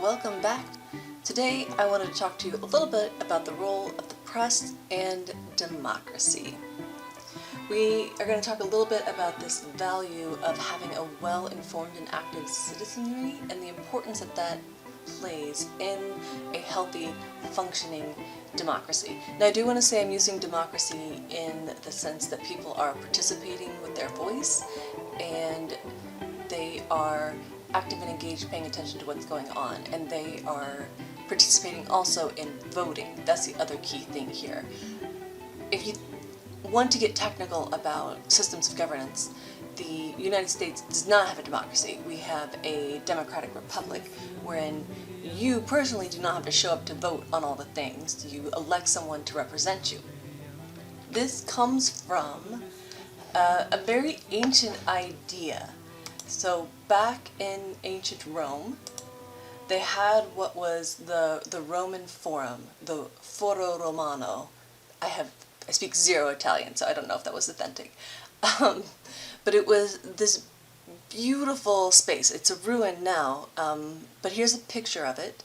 welcome back. Today I wanted to talk to you a little bit about the role of the press and democracy. We are going to talk a little bit about this value of having a well-informed and active citizenry and the importance that that plays in a healthy, functioning democracy. Now I do want to say I'm using democracy in the sense that people are participating with their voice and they are active and engaged, paying attention to what's going on, and they are participating also in voting. That's the other key thing here. If you want to get technical about systems of governance, the United States does not have a democracy. We have a democratic republic wherein you personally do not have to show up to vote on all the things. You elect someone to represent you. This comes from a very ancient idea. So back in ancient Rome, they had what was the Roman Forum, the Foro Romano. I speak zero Italian, so I don't know if that was authentic. But it was this beautiful space. It's a ruin now, but here's a picture of it.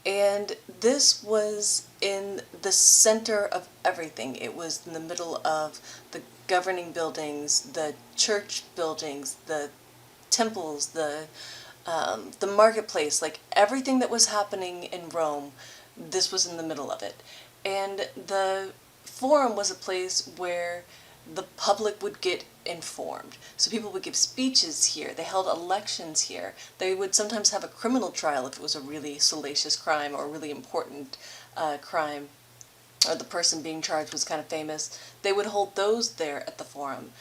And this was in the center of everything. It was in the middle of the governing buildings, the church buildings, the temples, the marketplace, like everything that was happening in Rome, this was in the middle of it. And the forum was a place where the public would get informed. So people would give speeches here, they held elections here, they would sometimes have a criminal trial if it was a really salacious crime or a really important crime, or the person being charged was kind of famous. They would hold those there at the forum.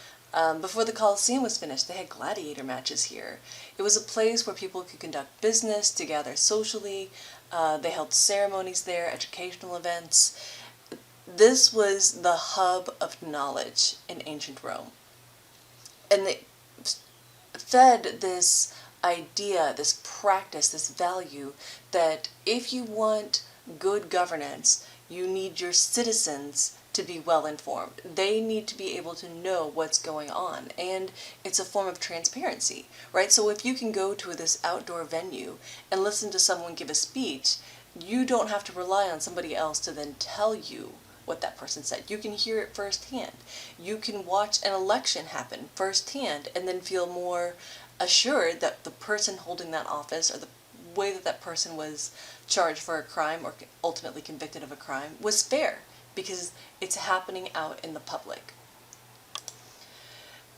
Before the Colosseum was finished, they had gladiator matches here. It was a place where people could conduct business, to gather socially. They held ceremonies there, educational events. This was the hub of knowledge in ancient Rome. And they fed this idea, this practice, this value that if you want good governance, you need your citizens to be well informed. They need to be able to know what's going on, and it's a form of transparency, right? So if you can go to this outdoor venue and listen to someone give a speech, you don't have to rely on somebody else to then tell you what that person said. You can hear it firsthand. You can watch an election happen firsthand and then feel more assured that the person holding that office, or the way that that person was charged for a crime or ultimately convicted of a crime, was fair, because it's happening out in the public.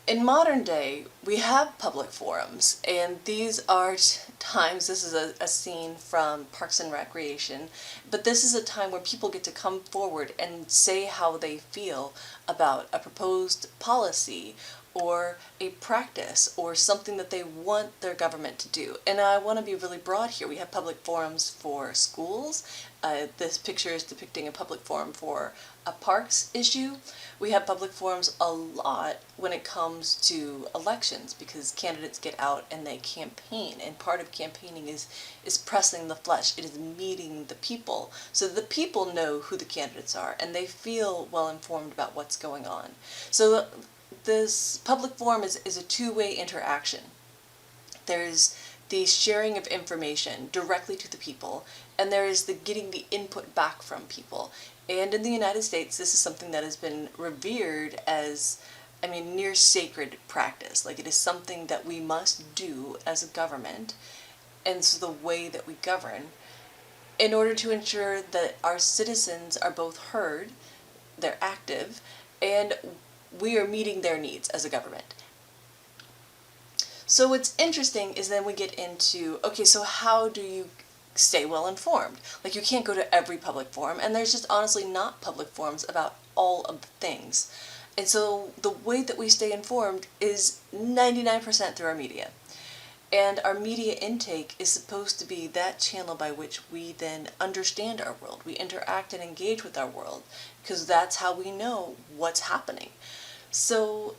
In modern day, we have public forums, and these are times, this is a scene from Parks and Recreation, but this is a time where people get to come forward and say how they feel about a proposed policy or a practice or something that they want their government to do. And I want to be really broad here. We have public forums for schools. This picture is depicting a public forum for a parks issue. We have public forums a lot when it comes to elections, because candidates get out and they campaign, and part of campaigning is pressing the flesh. It is meeting the people, so the people know who the candidates are and they feel well informed about what's going on. So this public forum is a two-way interaction. There's the sharing of information directly to the people, and there is the getting the input back from people. And in the United States, this is something that has been revered as, near sacred practice. Like, it is something that we must do as a government, and so the way that we govern, in order to ensure that our citizens are both heard, they're active, and we are meeting their needs as a government. So what's interesting is then we get into, okay, so how do you stay well informed? Like, you can't go to every public forum, and there's just honestly not public forums about all of the things. And so the way that we stay informed is 99% through our media. And our media intake is supposed to be that channel by which we then understand our world. We interact and engage with our world, because that's how we know what's happening. So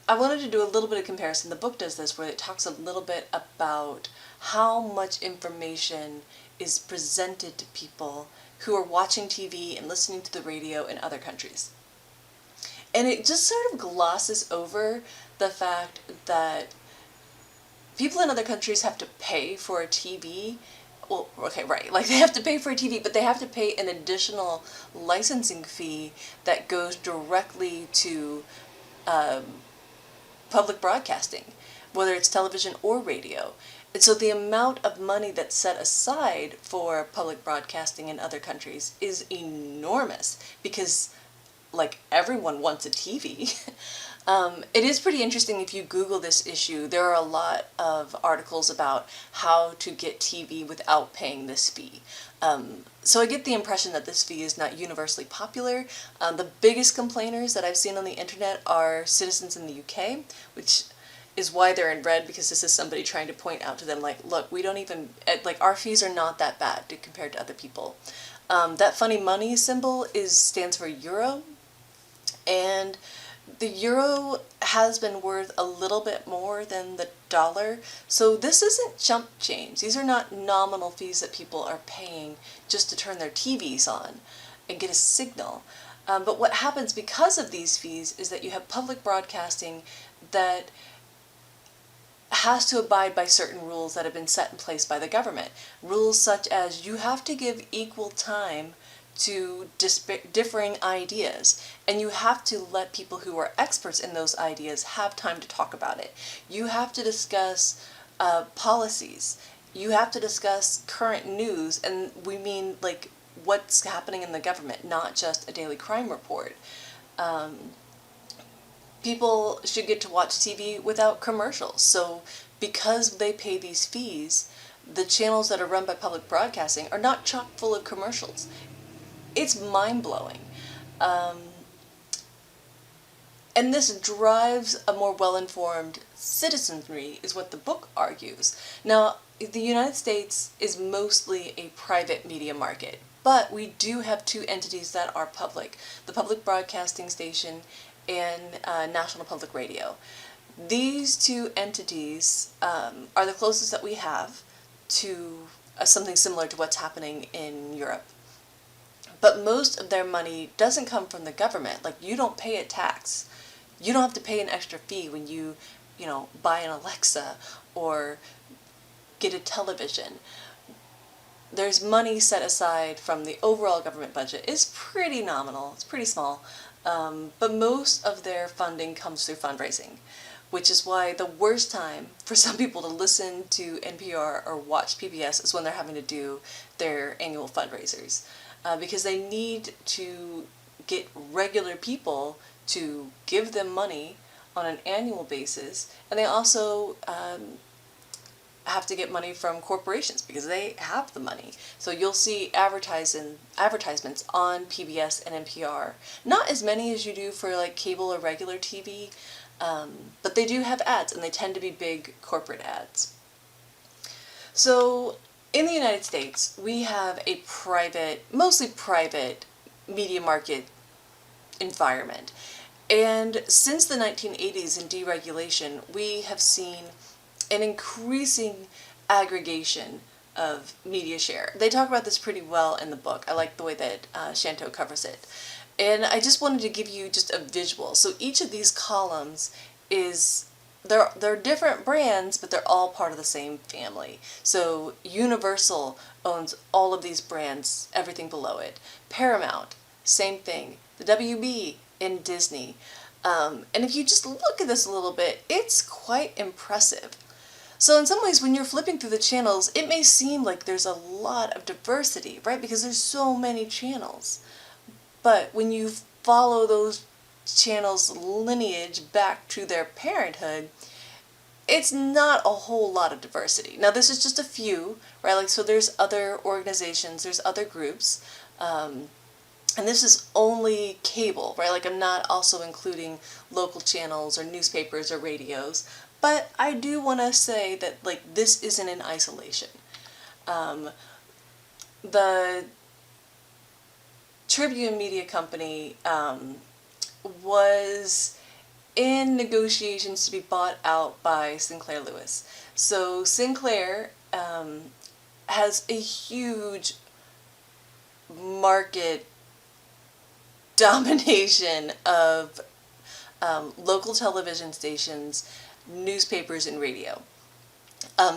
I wanted to do a little bit of comparison. The book does this, where it talks a little bit about how much information is presented to people who are watching TV and listening to the radio in other countries. And it just sort of glosses over the fact that people in other countries have to pay for a TV well, okay, right, like they have to pay for a TV, but they have to pay an additional licensing fee that goes directly to public broadcasting, whether it's television or radio. And so the amount of money that's set aside for public broadcasting in other countries is enormous because, like, everyone wants a TV. It is pretty interesting if you Google this issue. There are a lot of articles about how to get TV without paying this fee. So I get the impression that this fee is not universally popular. The biggest complainers that I've seen on the internet are citizens in the UK, which is why they're in red, because this is somebody trying to point out to them, like, look, we don't even, like, our fees are not that bad compared to other people. That funny money symbol stands for euro, and the euro has been worth a little bit more than the dollar, so this isn't chump change. These are not nominal fees that people are paying just to turn their TVs on and get a signal. But what happens because of these fees is that you have public broadcasting that has to abide by certain rules that have been set in place by the government. Rules such as you have to give equal time to differing ideas, and you have to let people who are experts in those ideas have time to talk about it. You have to discuss policies. You have to discuss current news, and we mean like what's happening in the government, not just a daily crime report. People should get to watch TV without commercials. So because they pay these fees, the channels that are run by public broadcasting are not chock full of commercials. It's mind-blowing. And this drives a more well-informed citizenry, is what the book argues. Now, the United States is mostly a private media market, but we do have two entities that are public: the Public Broadcasting Station and National Public Radio. These two entities are the closest that we have to something similar to what's happening in Europe. But most of their money doesn't come from the government. Like, you don't pay a tax. You don't have to pay an extra fee when you buy an Alexa or get a television. There's money set aside from the overall government budget. It's pretty nominal. It's pretty small. But most of their funding comes through fundraising, which is why the worst time for some people to listen to NPR or watch PBS is when they're having to do their annual fundraisers. Because they need to get regular people to give them money on an annual basis, and they also have to get money from corporations because they have the money. So you'll see advertisements on PBS and NPR. Not as many as you do for like cable or regular TV, but they do have ads, and they tend to be big corporate ads. So in the United States, we have a mostly private media market environment. And since the 1980s in deregulation, we have seen an increasing aggregation of media share. They talk about this pretty well in the book. I like the way that Shanto covers it. And I just wanted to give you just a visual. So each of these columns they're different brands, but they're all part of the same family. So Universal owns all of these brands, everything below it. Paramount, same thing. The WB and Disney. And if you just look at this a little bit, it's quite impressive. So in some ways, when you're flipping through the channels, it may seem like there's a lot of diversity, right? Because there's so many channels. But when you follow those channels' lineage back to their parenthood, it's not a whole lot of diversity. Now, this is just a few, right? Like, so there's other organizations, there's other groups, and this is only cable, right? Like, I'm not also including local channels or newspapers or radios, but I do want to say that, like, this isn't in isolation. The Tribune Media Company was in negotiations to be bought out by Sinclair Lewis. So Sinclair has a huge market domination of local television stations, newspapers, and radio.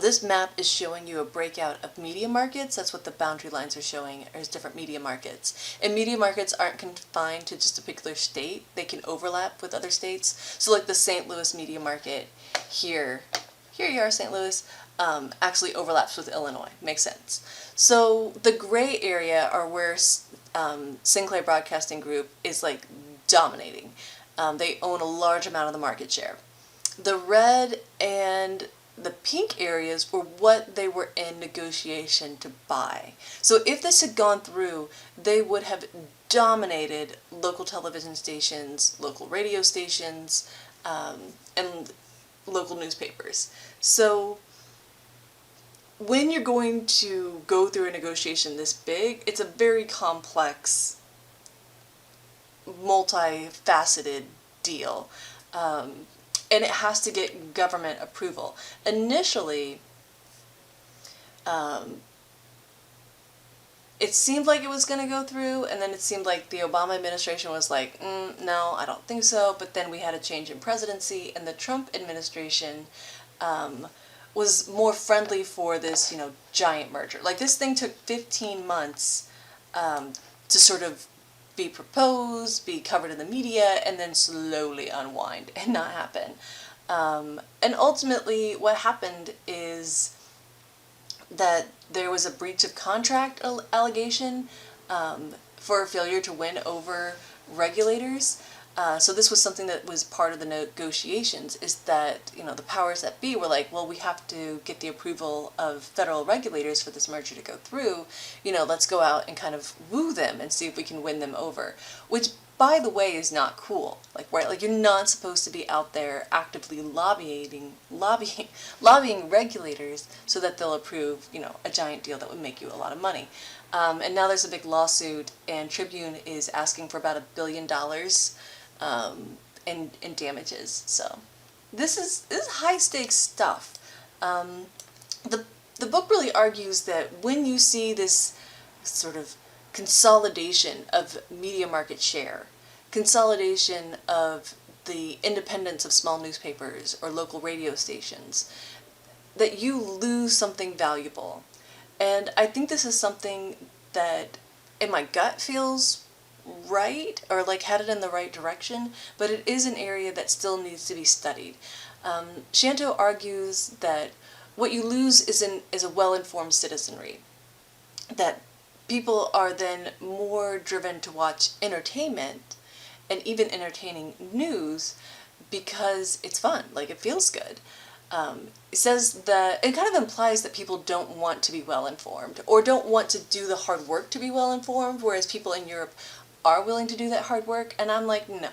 This map is showing you a breakout of media markets. That's what the boundary lines are showing, is different media markets. And media markets aren't confined to just a particular state. They can overlap with other states. So like the St. Louis media market here you are, St. Louis, actually overlaps with Illinois. Makes sense. So the gray area are where Sinclair Broadcasting Group is like dominating. They own a large amount of the market share. The red and the pink areas were what they were in negotiation to buy. So if this had gone through, they would have dominated local television stations, local radio stations, and local newspapers. So when you're going to go through a negotiation this big, it's a very complex, multifaceted deal. And it has to get government approval. Initially, it seemed like it was going to go through, and then it seemed like the Obama administration was like, no, I don't think so. But then we had a change in presidency, and the Trump administration was more friendly for this, giant merger. Like, this thing took 15 months to sort of be proposed, be covered in the media, and then slowly unwind and not happen. And ultimately, what happened is that there was a breach of contract allegation for a failure to win over regulators. So this was something that was part of the negotiations, is that, the powers that be were like, well, we have to get the approval of federal regulators for this merger to go through. Let's go out and kind of woo them and see if we can win them over, which, by the way, is not cool. Like, you're not supposed to be out there actively lobbying regulators so that they'll approve, a giant deal that would make you a lot of money. And now there's a big lawsuit, and Tribune is asking for about $1 billion in damages. So this is high stakes stuff. The book really argues that when you see this sort of consolidation of media market share, consolidation of the independence of small newspapers or local radio stations, that you lose something valuable. And I think this is something that in my gut feels right, or like headed in the right direction, but it is an area that still needs to be studied. Shanto argues that what you lose is a well-informed citizenry, that people are then more driven to watch entertainment and even entertaining news because it's fun, like it feels good. It says that it kind of implies that people don't want to be well informed or don't want to do the hard work to be well informed, whereas people in Europe are willing to do that hard work. And I'm like, no,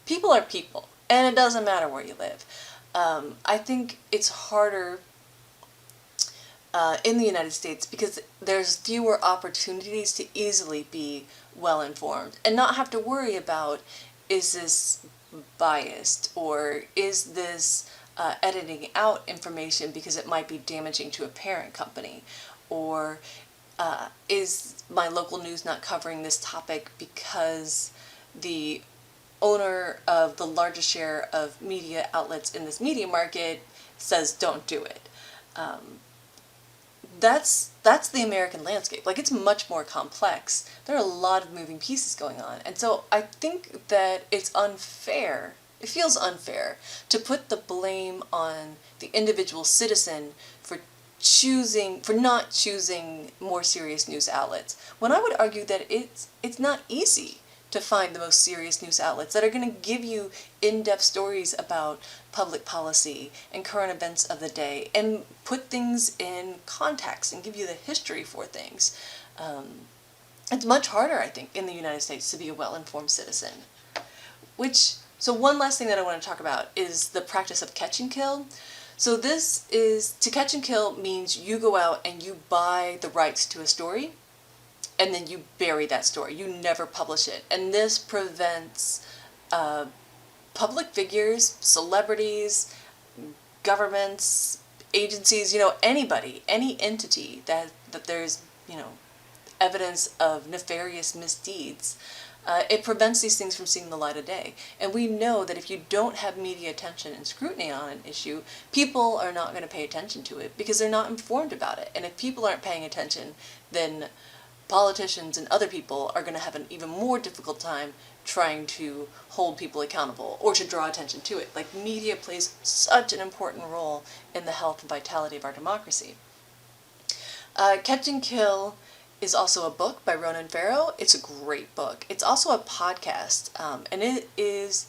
people are people, and it doesn't matter where you live. I think it's harder in the United States because there's fewer opportunities to easily be well informed and not have to worry about, is this biased, or is this editing out information because it might be damaging to a parent company, or is my local news not covering this topic because the owner of the largest share of media outlets in this media market says don't do it. That's the American landscape. Like, it's much more complex. There are a lot of moving pieces going on. And so I think that it's unfair, it feels unfair, to put the blame on the individual citizen for not choosing more serious news outlets, when I would argue that it's not easy to find the most serious news outlets that are going to give you in-depth stories about public policy and current events of the day and put things in context and give you the history for things. It's much harder, I think, in the United States to be a well-informed citizen. So one last thing that I want to talk about is the practice of catch and kill. So to catch and kill means you go out and you buy the rights to a story, and then you bury that story. You never publish it. And this prevents public figures, celebrities, governments, agencies, anybody, any entity that there's, evidence of nefarious misdeeds, It prevents these things from seeing the light of day. And we know that if you don't have media attention and scrutiny on an issue, people are not going to pay attention to it because they're not informed about it. And if people aren't paying attention, then politicians and other people are going to have an even more difficult time trying to hold people accountable or to draw attention to it. Like, media plays such an important role in the health and vitality of our democracy. Catch and Kill is also a book by Ronan Farrow. It's a great book. It's also a podcast, and it is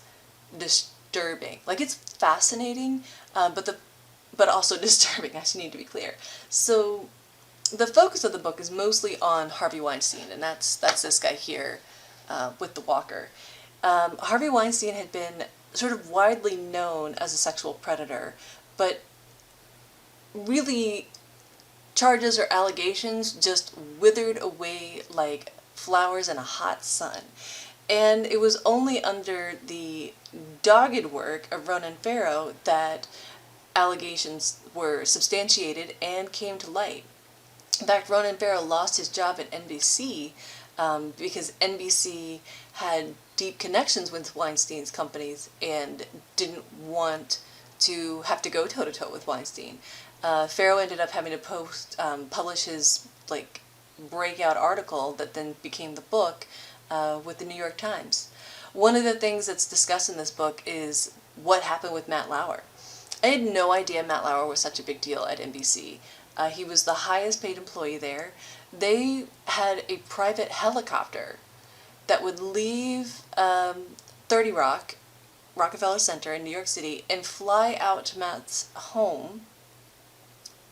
disturbing. Like, it's fascinating, but also disturbing, I need to be clear. So the focus of the book is mostly on Harvey Weinstein, and that's this guy here with the walker. Harvey Weinstein had been sort of widely known as a sexual predator, but really charges or allegations just withered away like flowers in a hot sun. And it was only under the dogged work of Ronan Farrow that allegations were substantiated and came to light. In fact, Ronan Farrow lost his job at NBC because NBC had deep connections with Weinstein's companies and didn't want to have to go toe-to-toe with Weinstein. Farrow ended up having to publish his breakout article that then became the book with the New York Times. One of the things that's discussed in this book is what happened with Matt Lauer. I had no idea Matt Lauer was such a big deal at NBC. He was the highest paid employee there. They had a private helicopter that would leave 30 Rock, Rockefeller Center in New York City, and fly out to Matt's home,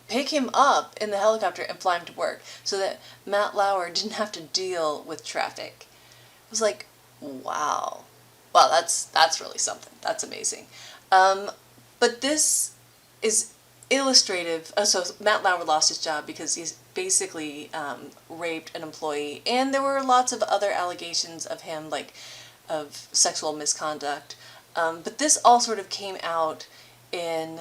pick him up in the helicopter, and fly him to work so that Matt Lauer didn't have to deal with traffic. It was like, wow. Wow, that's really something. That's amazing. But this is illustrative. So Matt Lauer lost his job because he's basically raped an employee, and there were lots of other allegations of him, of sexual misconduct. But this all sort of came out in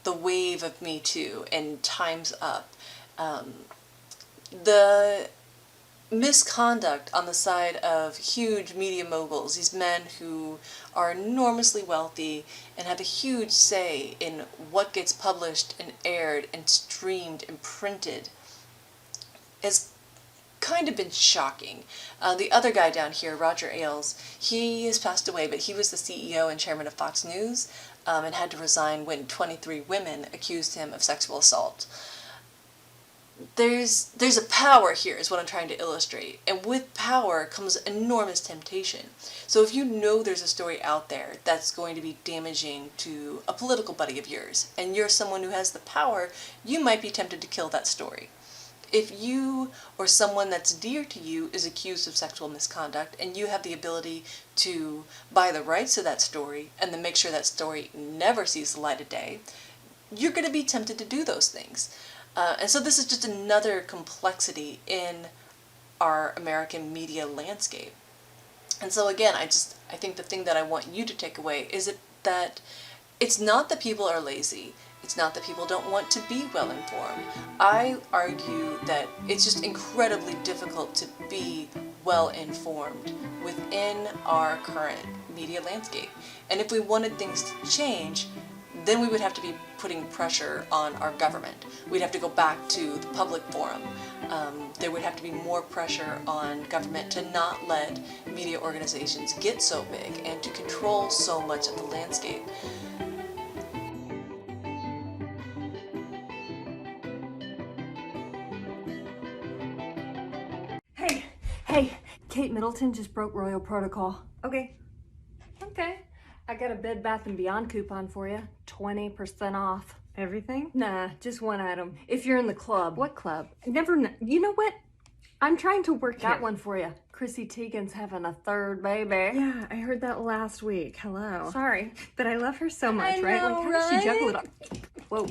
the wave of Me Too and Time's Up. The misconduct on the side of huge media moguls, these men who are enormously wealthy and have a huge say in what gets published and aired and streamed and printed, has kind of been shocking. The other guy down here, Roger Ailes, he has passed away, but he was the CEO and chairman of Fox News and had to resign when 23 women accused him of sexual assault. There's a power here is what I'm trying to illustrate, and with power comes enormous temptation. So if you know there's a story out there that's going to be damaging to a political buddy of yours, and you're someone who has the power, you might be tempted to kill that story. If you or someone that's dear to you is accused of sexual misconduct and you have the ability to buy the rights to that story and then make sure that story never sees the light of day, you're going to be tempted to do those things. And so this is just another complexity in our American media landscape. And so again, I think the thing that I want you to take away is that it's not that people are lazy. It's not that people don't want to be well informed. I argue that it's just incredibly difficult to be well informed within our current media landscape. And if we wanted things to change, then we would have to be putting pressure on our government. We'd have to go back to the public forum. There would have to be more pressure on government to not let media organizations get so big and to control so much of the landscape. Hey, Kate Middleton just broke Royal Protocol. Okay. I got a Bed Bath & Beyond coupon for you. 20% off. Everything? Nah, just one item. If you're in the club. What club? You know what? I'm trying to work Got here. one for you. Chrissy Teigen's having a third baby. Yeah, I heard that last week. Hello. Sorry. But I love her so much, I right? know, How does she juggle it right? all? Whoa.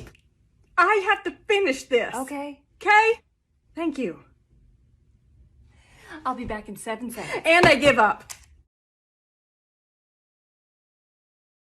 I have to finish this. Okay. Okay? Thank you. I'll be back in 7 seconds. And I give up.